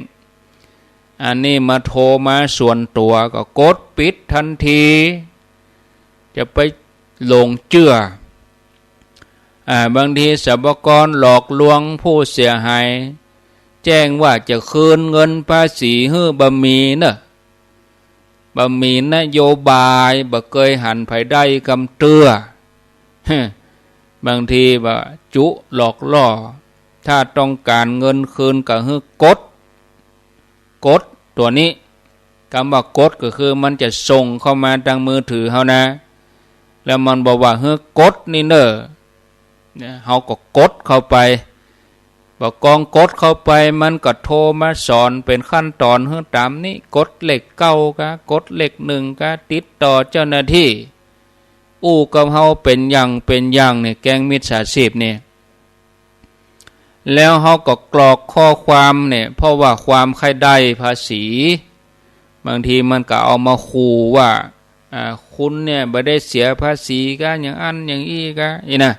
S1: อันนี้มาโทรมาส่วนตัวก็กดปิดทันทีจะไปหลงเชื่อบางทีสรรพากรหลอกลวงผู้เสียหายแจ้งว่าจะคืนเงินภาษีให้บะหมี่เนอะบะหมี่นโยบายบ่เคยหันไผได้กำเตือบางทีว่าจุหลอกล่อถ้าต้องการเงินคืนก็ให้กดตัวนี้คำว่ากดก็คือมันจะส่งเข้ามาทางมือถือเฮานะแล้วมันบอกว่าให้กดนี่เนอะเฮาก็กดเข้าไปบอกกองกดเข้าไปมันก็โทรมาสอนเป็นขั้นตอนให้ตามนี้กดเลข9กะกดเลข1กะติดต่อเจ้าหน้าที่กับเฮาเป็นอย่างเนี่ยแก๊งมิจฉาชีพเนี่ยแล้วเฮาก็กรอกข้อความเนี่ยเพราะว่าความใครได้ภาษีบางทีมันก็เอามาขู่ว่าคุณเนี่ยบ่ได้เสียภาษีกะอย่างอันอย่างอี้กะนี่นะ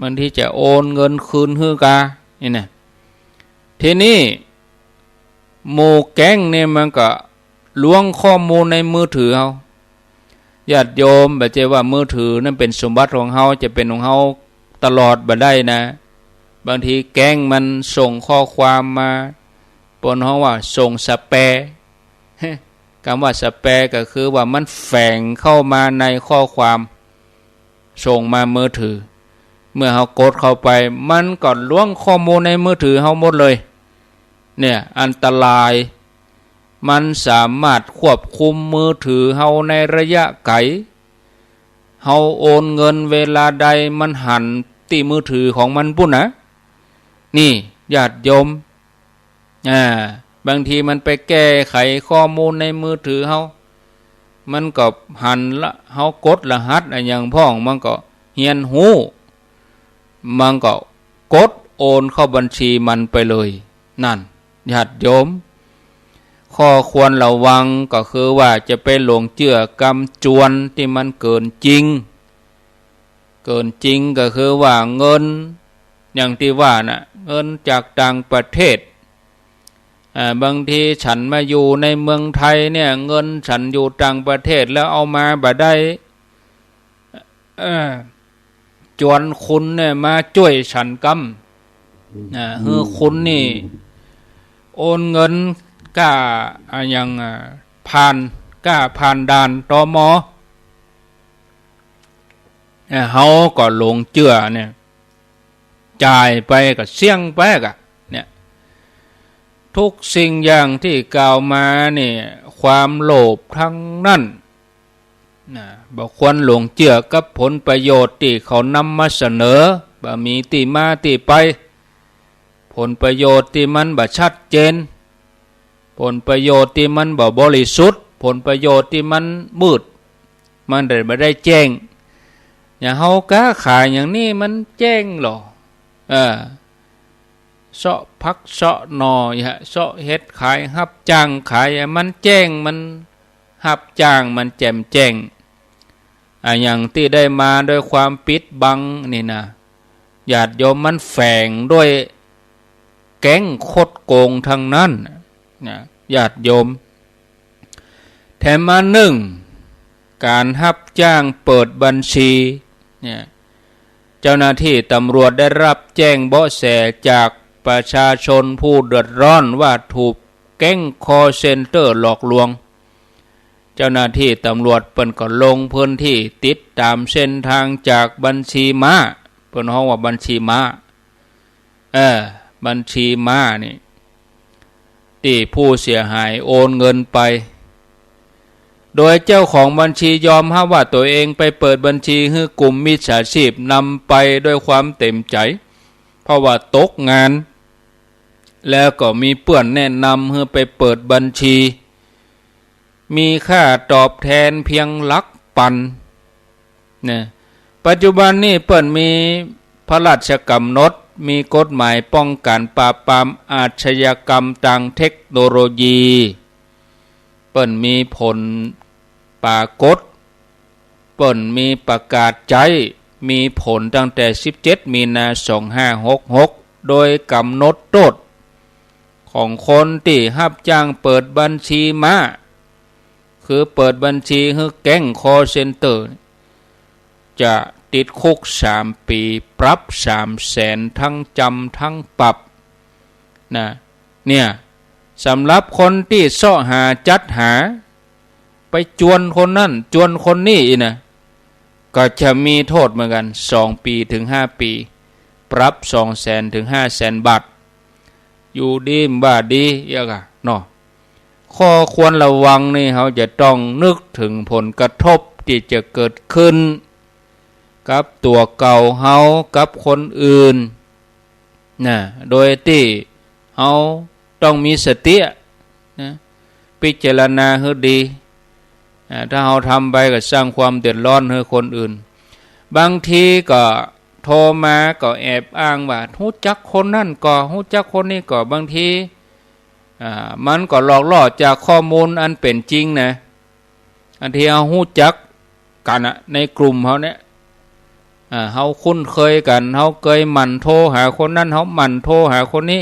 S1: บางทีจะโอนเงินคืนให้กะนี่นะทีนี้หมู่แก๊งเนี่ยมันก็ล้วงข้อมูลในมือถือเฮาญาติโยมแบบเจว่ามือถือนั่นเป็นสมบัติของเฮาจะเป็นของเฮาตลอดบ่ได้นะบางทีแก๊งมันส่งข้อความมาปนเฮาว่าส่งสแปร์คำว่าสแปร์ก็คือว่ามันแฝงเข้ามาในข้อความส่งมามือถือเมื่อเฮากดเข้าไปมันก็ล้วงข้อมูลในมือถือเฮาหมดเลยเนี่ยอันตรายมันสามารถควบคุมมือถือเฮาในระยะไกลเฮาโอนเงินเวลาใดมันหันที่มือถือของมันปุ่นนะนี่ญาติโยมบางทีมันไปแก้ไขข้อมูลในมือถือเฮามันก็หันละเฮากดรหัสอย่างพ้องมันก็เฮียนหูมันก็กดโอนเข้าบัญชีมันไปเลยนั่นญาติโยมข้อควรระวังก็คือว่าจะไปหลงเชื่อกำจวนที่มันเกินจริงก็คือว่าเงินอย่างที่ว่านะเงินจากต่างประเทศบางทีฉันมาอยู่ในเมืองไทยเนี่ยเงินฉันอยู่ต่างประเทศแล้วเอามาบ่ได้จวนคุณเนี่ยมาช่วยฉันกำคือคุณนี่โอนเงินกล้าอย่างผ่านด่านตม.เฮาก็หลงเชื่อเนี่ยจ่ายไปก็เสี่ยงไปก็เนี่ยทุกสิ่งอย่างที่กล่าวมาเนี่ยความโลภทั้งนั้นบ่ควรหลงเชื่อกับผลประโยชน์ที่เขานำมาเสนอบ่มีที่มาที่ไปผลประโยชน์ที่มันบ่ชัดเจนผลประโยชน์ที่มันบ่บริสุทธิ์ผลประโยชน์ที่มันมืดมันบ่ได้แจ้งอย่างเฮาค้าขายอย่างนี้มันแจ้งหรอเสาะพักเสาะหน่อยเสาะเฮ็ดขายรับจ้างขายมันแจ้งมันรับจ้างมันแจ่มแจ้งอย่างที่ได้มาด้วยความปิดบังนี่นะญาติโยมมันแฝงด้วยแก๊งคดโกงทั้งนั้นญาติโยมแถมมาการรับจ้างเปิดบัญชีเนี่ยเจ้าหน้าที่ตำรวจได้รับแจ้งเบาะแสจากประชาชนผู้เดือดร้อนว่าถูกแก๊งคอลเซ็นเตอร์หลอกลวงเจ้าหน้าที่ตำรวจเปิ้นก็ลงพื้นที่ติดตามเส้นทางจากบัญชีม้าเปิ้นฮ้องว่าบัญชีม้าบัญชีม้านี่ที่ผู้เสียหายโอนเงินไปโดยเจ้าของบัญชียอมรับว่าตัวเองไปเปิดบัญชีให้กลุ่มมิจฉาชีพนำไปด้วยความเต็มใจเพราะว่าตกงานแล้วก็มีเพื่อนแนะนำให้ไปเปิดบัญชีมีค่าตอบแทนเพียงหลักพันเนี่ยปัจจุบันนี้เปิ้นมีพระราชกำหนดมีกฎหมายป้องกันปราบปรามอาชญากรรมทางเทคโนโลยีเ ปิ้นมีผลปรากฏเปิ้นมีประกาศใจมีผลตั้งแต่17มีนา2566โดยกำหนดโทษของคนที่รับจ้างเปิดบัญชีม้าคือเปิดบัญชีให้แก๊งคอเซ็นเตอร์จะติดคุก3 ปีปรับ300,000ทั้งจำทั้งปรับนะเนี่ยสำหรับคนที่เสาะหาจัดหาไปจวนคนนั่นจวนคนนี้นะก็จะมีโทษเหมือนกัน2 ปีถึง5 ปีปรับ200,000ถึง500,000 บาทอยู่ดีบ่าดีเยอะอะเนาะข้อควรระวังนี่เขาจะต้องนึกถึงผลกระทบที่จะเกิดขึ้นกับตัวเก่าเฮากับคนอื่นนะโดยที่เฮาต้องมีสตินะพิจารณาให้ดีถ้าเฮาทำไปก็สร้างความเดือดร้อนให้คนอื่นบางทีก็โทรมาก็แอบอ้างว่าฮู้จักคนนั่นก็ฮู้จักคนนี้ก็บางทีมันก็หลอกล่อจากข้อมูลอันเป็นจริงนะอันที่เฮาฮู้จักกันในกลุ่มเฮาเนี่ยเฮาคุ้นเคยกันเฮาเคยหมั่นโทรหาคนนั้นเฮาหมั่นโทรหาคนนี้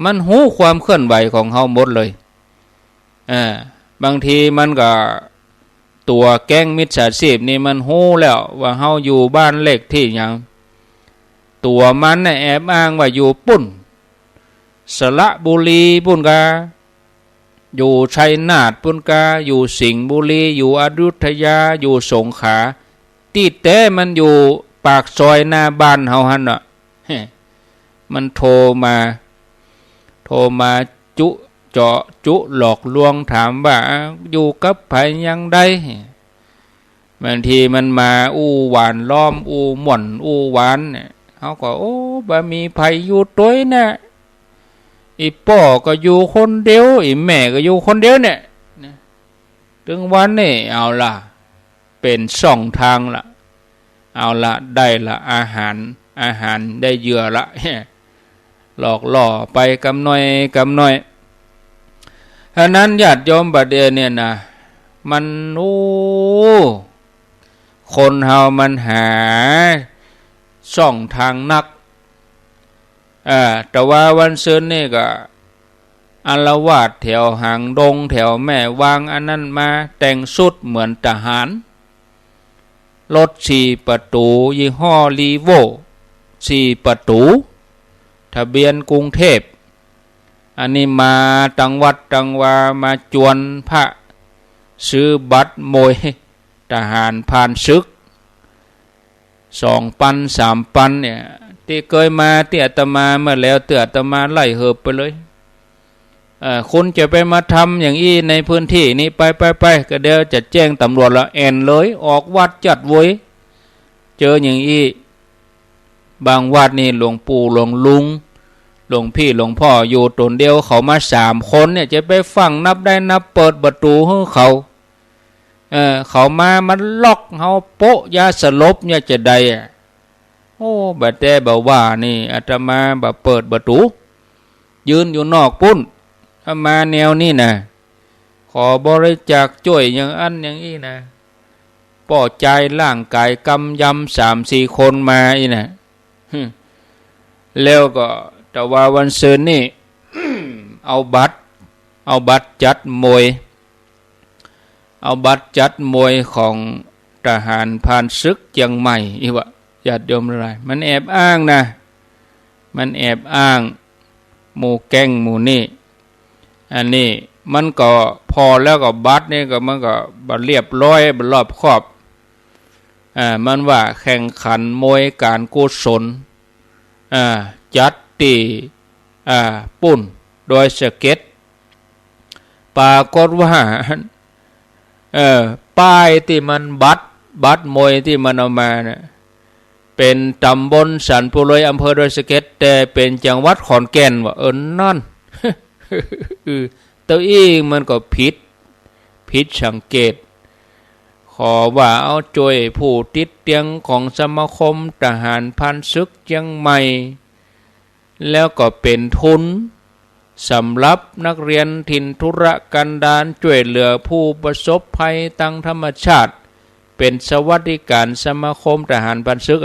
S1: มันฮู้ความเคลื่อนไหวของเฮาหมดเลยบางทีมันก็ตัวแก๊งมิจฉาชีพนี่มันฮู้แล้วว่าเฮาอยู่บ้านเลขที่หยังตัวมันน่ะแอบอ้างว่าอยู่ปุ่นสระบุรีปุ่นกาอยู่ชัยนาทปุ่นกาอยู่สิงห์บุรีอยู่อยุธยาอยู่สงขลาที่แต่มันอยู่ปากซอยหน้าบ้านเฮาหั่นน่ะมันโทรมาจุเจาะจุหลอกลวงถามว่าอยู่กับไผยังได้บางทีมันมาอู้หวานล้อมอู้หม่อนอู้หวานเนี่ยเขาก็โอ้บ่มีไผอยู่ตัวน่ะอีพ่อก็อยู่คนเดียวอีแม่ก็อยู่คนเดียวเนี่ยถึงวันนี้เอาล่ะเป็น2 ทางละเอาละได้ละอาหารได้เหยื่อละหลอกล่อไปกำหน่อยฉะนั้นญาติโยมบัดเดี๋ยวเนี่ยนะมันคนเฮามันหา2 ทางนักแต่ว่าวันศุกร์นี่ก็อาละวาดแถวหางดงแถวแม่วางอันนั้นมาแต่งสุดเหมือนทหารรถ4 ประตูยี่ห้อลีโว4 ประตูทะเบียนกรุงเทพอันนี้มาตังวัดตังวามาจวนพระซื้อบัตรมวยทหารผ่านศึก2 ปัน 3 ปันเนี่ยที่เคยมาที่อาตมาเมื่อแล้วอาตมาไล่เหิบไปเลยคุณจะไปมาทำอย่างอี้ในพื้นที่นี้ไปก็เดี๋ยวจะแจ้งตำรวจละแอนเลยออกวัดจัดไว้เจออย่างอี้บางวัดนี่หลวงปู่หลวงลุงหลวงพี่หลวงพ่ออยู่ตนเดียวเขามา3 คนเนี่ยจะไปฟังนับได้นับเปิดประตูให้เขามามันล็อกเขาโปะยาสลบเนี่ยจะได้โอ้บัดแต่บ่ว่านี่อาตมาบ่เปิดประตูยืนอยู่นอกปุ้นถ้ามาแนวนี้นะขอบริจาคช่วยอย่างอันอย่างนี้นะป้อใจร่างกายกำยำ3-4 คนมาอีนะแล้วก็แต่ว่าวันศุกร์นี่ เอาบัตรจัดมวยของทหารผ่านศึกเชียงใหม่อีวะญาติโยมอะไรมันแอบอ้างนะมันแอบอ้างหมู่แก๊งหมู่นี่อันนี้มันก็พอแล้วก็บัตรนี่ก็มันก็บัดเรียบร้อยบัดรอบครอบมันว่าแข่งขันมวยการกุศลจัดตีปุ่นโดยสเก็ตปรากฏว่าป้ายที่มันบัตรมวยที่มันเอามาเนี่ยเป็นตำบลสันปุโรยอำเภอโดยสเก็ตแต่เป็นจังหวัดขอนแก่นว่านั่น ตัวอีมันก็ผิดสังเกตขอว่าเอาช่วยผู้ติดเตียงของสมาคมทหารผ่านศึกเชียงใหม่แล้วก็เป็นทุน สำหรับนักเรียนถิ่นธุรกันดารช่วยเหลือผู้ประสบภัยทางธรรมชาติเป็นสวัสดิการสมาคมทหารพันศึก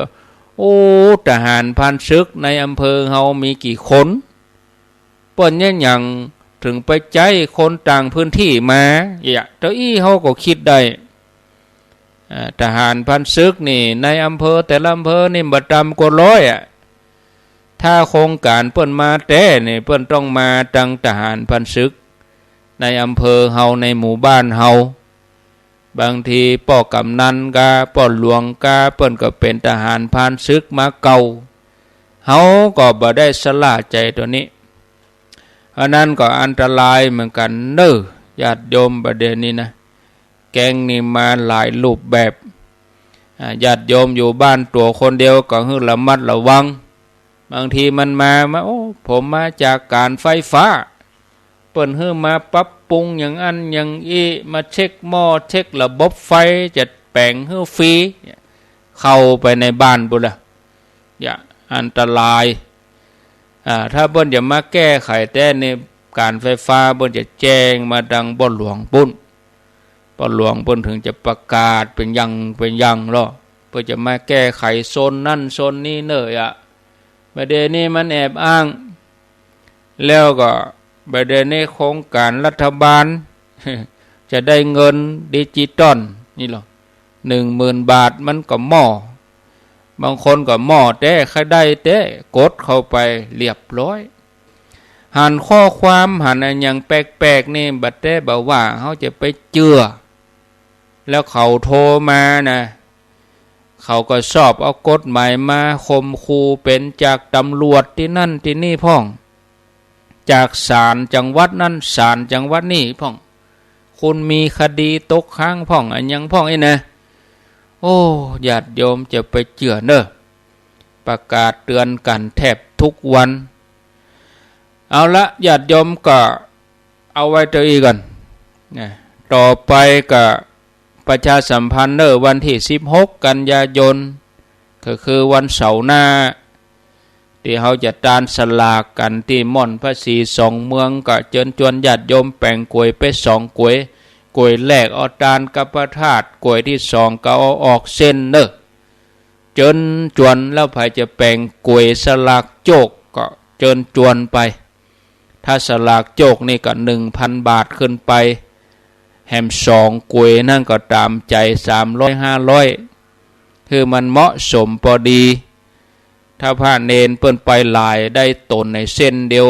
S1: โอ้ทหารพันศึกในอำเภอเฮามีกี่คนเปิ้นเนี่ยอย่างถึงไปใจคนต่างพื้นที่มาเจ้าอี้เฮาก็คิดได้ทหารพันศึกนี่ในอำเภอแต่ละอำเภอนี่บ่ต่ำกว่า100ถ้าโครงการเปิ้นมาแต่นี่เปิ้นต้องมาตั้งทหารพันศึกในอำเภอเฮาในหมู่บ้านเฮาบางทีป้อกำนันกาป้อหลวงกาเปิ้นก็เป็นทหารพรานศึกมาเก่าเฮาก็บ่ได้สละใจตัวนี้อันนั้นก็อันตรายเหมือนกันเน้อญาติโยมประเด็นนี้นะแก๊งนี่มาหลายรูปแบบญาติโยมอยู่บ้านตัวคนเดียวก็ให้ระมัดระวังบางทีมันมาโอ้ผมมาจากการไฟฟ้าเปิ้นให้มาปรับปรุงอย่างอันอย่างอีมาเช็คหม้อเช็คระบบไฟจะแปลงให้ฟรีเข้าไปในบ้านบุละอันตรายถ้าเปิ้นจะมาแก้ไขแต่ในการไฟฟ้าเปิ้นจะแจ้งมาดังบ่หลวงปุ่นบ่หลวงเปิ้นถึงจะประกาศเป็นยังหรอเพื่อจะมาแก้ไขโซนนั่นโซนนี้เนอะประเด็นนี้มันแอบอ้างแล้วก็ประเด็นนี้โครงการรัฐบาลจะได้เงินดิจิตอลนี่หรอ10,000 บาทมันก็หม้อบางคนก็หม้อแต่ใครได้แต่กดเข้าไปเรียบร้อยหันข้อความหันอย่างแปลกๆนี่บัดแต่บอกว่าเขาจะไปเจือแล้วเขาโทรมานะเขาก็สอบเอากฎหมายมาข่มขู่เป็นจากตำรวจที่นั่นที่นี่พ่องจากศาลจังหวัดนั่นศาลจังหวัดนี่พ่องคุณมีคดีตกค้างพ่องอันยังพ่องไอ้นะโอ้ญาติโยมจะไปเจือเนอะประกาศเตือนกันแทบทุกวันเอาละญาติโยมก็เอาไว้ตัวอีกก่อนต่อไปก็ประชาสัมพันธ์เนอะวันที่16 กันยายนก็คือวันเสาร์หน้าที่เขาจะตานสลากกันที่ม่อนพระศรี2 เมืองก็เชิญชวนญาติโยมแป่งกล้วยไป2 กล้วยแรกเอาตานกับพระธาตุกล้วยที่2ก็เอาออกเส้นเนอะเชิญชวนแล้วใครจะแป่งกล้วยสลากโจกก็เชิญชวนไปถ้าสลากโจกนี่ก็ 1,000 บาทขึ้นไปแฮม2 กล้วยนั่นก็ตามใจ300-500คือมันเหมาะสมพอดีถ้าพระเนนเปิ้นไปหลายได้ตนในเส้นเดียว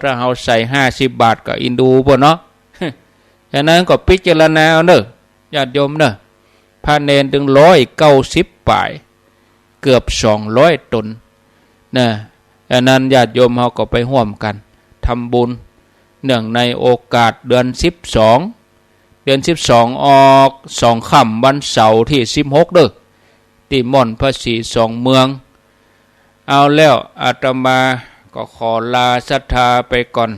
S1: ถ้าเราใส่50 บาทก็อินดูบ่เนาะฉะนั้นก็พิจารณาเอาเนอะญาติโยมเนอะพระเนนถึง190 ป่ายเกือบ200 ตนนะฉะนั้นญาติโยมเราก็ไปร่วมกันทำบุญเนื่องในโอกาสเดือน12ออก2 ค่ำวันเสาร์ที่16เด้อที่ม่อนพระศรี2 เมืองเอาแล้วอาตมาก็ขอลาศรัทธาไปก่อน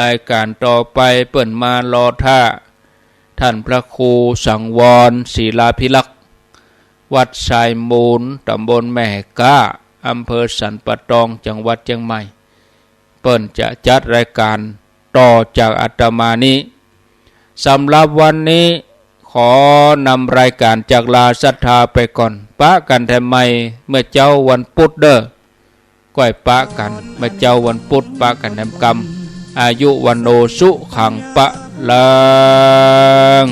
S1: รายการต่อไปเปิ่นมารอท่าท่านพระครูสังวรศิลาภิลักษ์วัดสายมูลตำบลแม่ก้าอำเภอสันปะตองจังหวัดเชียงใหม่เปิ่นจะจัดรายการต่อจากอาตมานี้สำหรับวันนี้ขอนำรายการจากลาศรัทธาไปก่อนปะกันทำไมเมื่อเจ้าวันพุธเด้อก้อยปะกันเมื่อเจ้าวันพุธปะกันทำกรรมอายุวันโนสุขังปะลัง